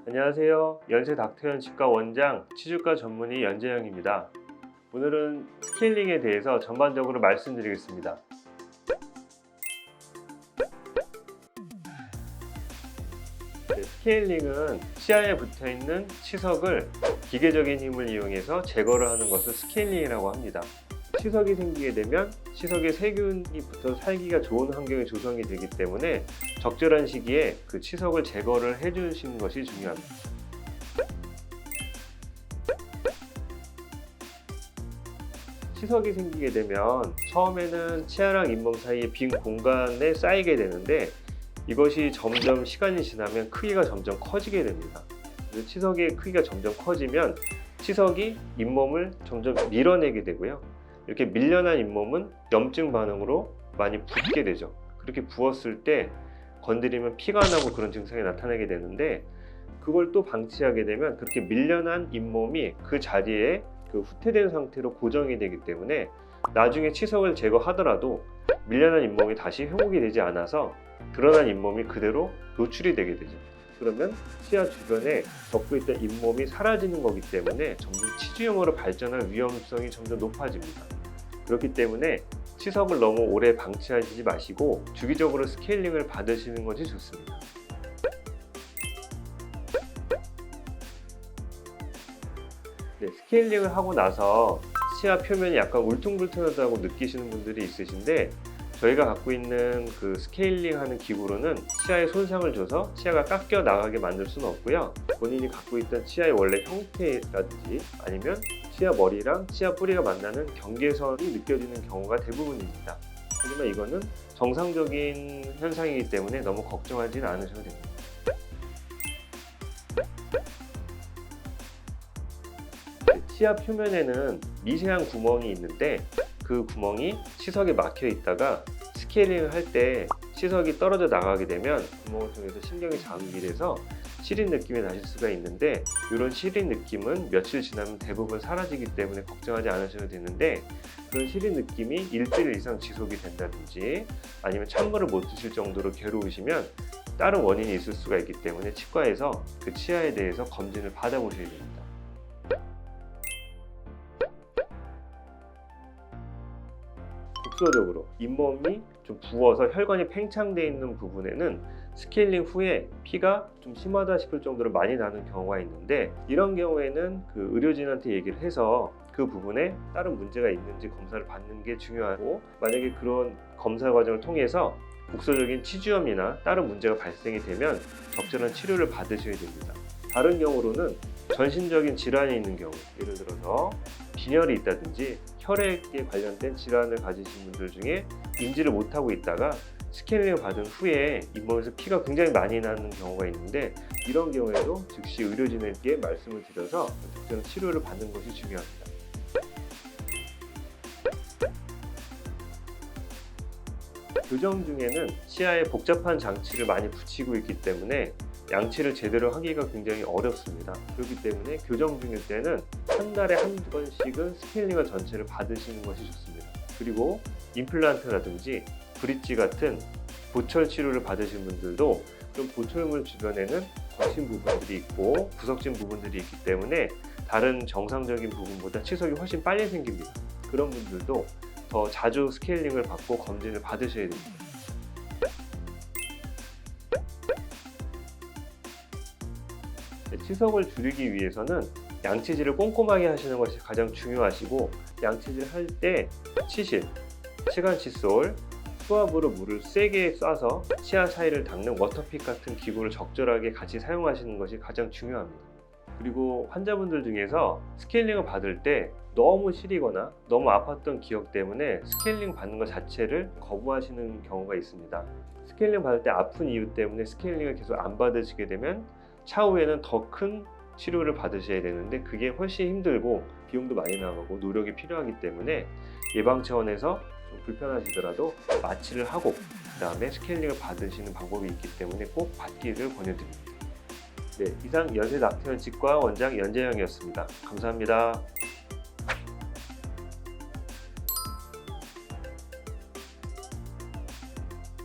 안녕하세요. 연세 닥터현 치과 원장, 치주과 전문의 연재영입니다. 오늘은 스케일링에 대해서 전반적으로 말씀드리겠습니다. 스케일링은 치아에 붙어있는 치석을 기계적인 힘을 이용해서 제거를 하는 것을 스케일링이라고 합니다. 치석이 생기게 되면 치석에 세균이 붙어 살기가 좋은 환경이 조성이 되기 때문에 적절한 시기에 그 치석을 제거를 해주시는 것이 중요합니다. 치석이 생기게 되면 처음에는 치아랑 잇몸 사이에 빈 공간에 쌓이게 되는데 이것이 점점 시간이 지나면 크기가 점점 커지게 됩니다. 치석의 크기가 점점 커지면 치석이 잇몸을 점점 밀어내게 되고요. 이렇게 밀려난 잇몸은 염증 반응으로 많이 붓게 되죠. 그렇게 부었을 때 건드리면 피가 나고 그런 증상이 나타나게 되는데 그걸 또 방치하게 되면 그렇게 밀려난 잇몸이 그 자리에 그 후퇴된 상태로 고정이 되기 때문에 나중에 치석을 제거하더라도 밀려난 잇몸이 다시 회복이 되지 않아서 드러난 잇몸이 그대로 노출이 되게 되죠. 그러면 치아 주변에 덮고 있던 잇몸이 사라지는 거기 때문에 점점 치주염으로 발전할 위험성이 점점 높아집니다. 그렇기 때문에 치석을 너무 오래 방치하지 마시고 주기적으로 스케일링을 받으시는 것이 좋습니다. 스케일링을 하고 나서 치아 표면이 약간 울퉁불퉁하다고 느끼시는 분들이 있으신데 저희가 갖고 있는 그 스케일링 하는 기구로는 치아에 손상을 줘서 치아가 깎여 나가게 만들 수는 없고요. 본인이 갖고 있던 치아의 원래 형태라든지 아니면 치아 머리랑 치아 뿌리가 만나는 경계선이 느껴지는 경우가 대부분입니다. 하지만 이거는 정상적인 현상이기 때문에 너무 걱정하지는 않으셔도 됩니다. 치아 표면에는 미세한 구멍이 있는데 그 구멍이 치석에 막혀 있다가 스케일링을 할 때 치석이 떨어져 나가게 되면 구멍을 통해서 신경이 자극이 돼서 시린 느낌이 나실 수가 있는데 이런 시린 느낌은 며칠 지나면 대부분 사라지기 때문에 걱정하지 않으셔도 되는데 그런 시린 느낌이 일주일 이상 지속이 된다든지 아니면 찬물을 못 드실 정도로 괴로우시면 다른 원인이 있을 수가 있기 때문에 치과에서 그 치아에 대해서 검진을 받아보셔야 됩니다. 국소적으로 잇몸이 좀 부어서 혈관이 팽창되어 있는 부분에는 스케일링 후에 피가 좀 심하다 싶을 정도로 많이 나는 경우가 있는데 이런 경우에는 그 의료진한테 얘기를 해서 그 부분에 다른 문제가 있는지 검사를 받는 게 중요하고 만약에 그런 검사 과정을 통해서 국소적인 치주염이나 다른 문제가 발생이 되면 적절한 치료를 받으셔야 됩니다. 다른 경우로는 전신적인 질환이 있는 경우, 예를 들어서 빈혈이 있다든지 혈액에 관련된 질환을 가지신 분들 중에 인지를 못하고 있다가 스케일링을 받은 후에 잇몸에서 피가 굉장히 많이 나는 경우가 있는데 이런 경우에도 즉시 의료진에게 말씀을 드려서 적절한 치료를 받는 것이 중요합니다. 교정 중에는 치아에 복잡한 장치를 많이 붙이고 있기 때문에 양치를 제대로 하기가 굉장히 어렵습니다. 그렇기 때문에 교정 중일 때는 한 달에 한두 번씩은 스케일링을 전체를 받으시는 것이 좋습니다. 그리고 임플란트라든지 브릿지 같은 보철 치료를 받으신 분들도 좀 보철물 주변에는 거친 부분들이 있고 구석진 부분들이 있기 때문에 다른 정상적인 부분보다 치석이 훨씬 빨리 생깁니다. 그런 분들도 더 자주 스케일링을 받고 검진을 받으셔야 됩니다. 치석을 줄이기 위해서는 양치질을 꼼꼼하게 하시는 것이 가장 중요하시고 양치질 할 때 치실, 치간 칫솔, 수압으로 물을 세게 쏴서 치아 사이를 닦는 워터픽 같은 기구를 적절하게 같이 사용하시는 것이 가장 중요합니다. 그리고 환자분들 중에서 스케일링을 받을 때 너무 시리거나 너무 아팠던 기억 때문에 스케일링 받는 것 자체를 거부하시는 경우가 있습니다. 스케일링 받을 때 아픈 이유 때문에 스케일링을 계속 안 받으시게 되면 차후에는 더 큰 치료를 받으셔야 되는데 그게 훨씬 힘들고 비용도 많이 나가고 노력이 필요하기 때문에 예방 차원에서 좀 불편하시더라도 마취를 하고 그 다음에 스케일링을 받으시는 방법이 있기 때문에 꼭 받기를 권유드립니다. 이상 연세 닥터현 치과 원장 연재영이었습니다. 감사합니다.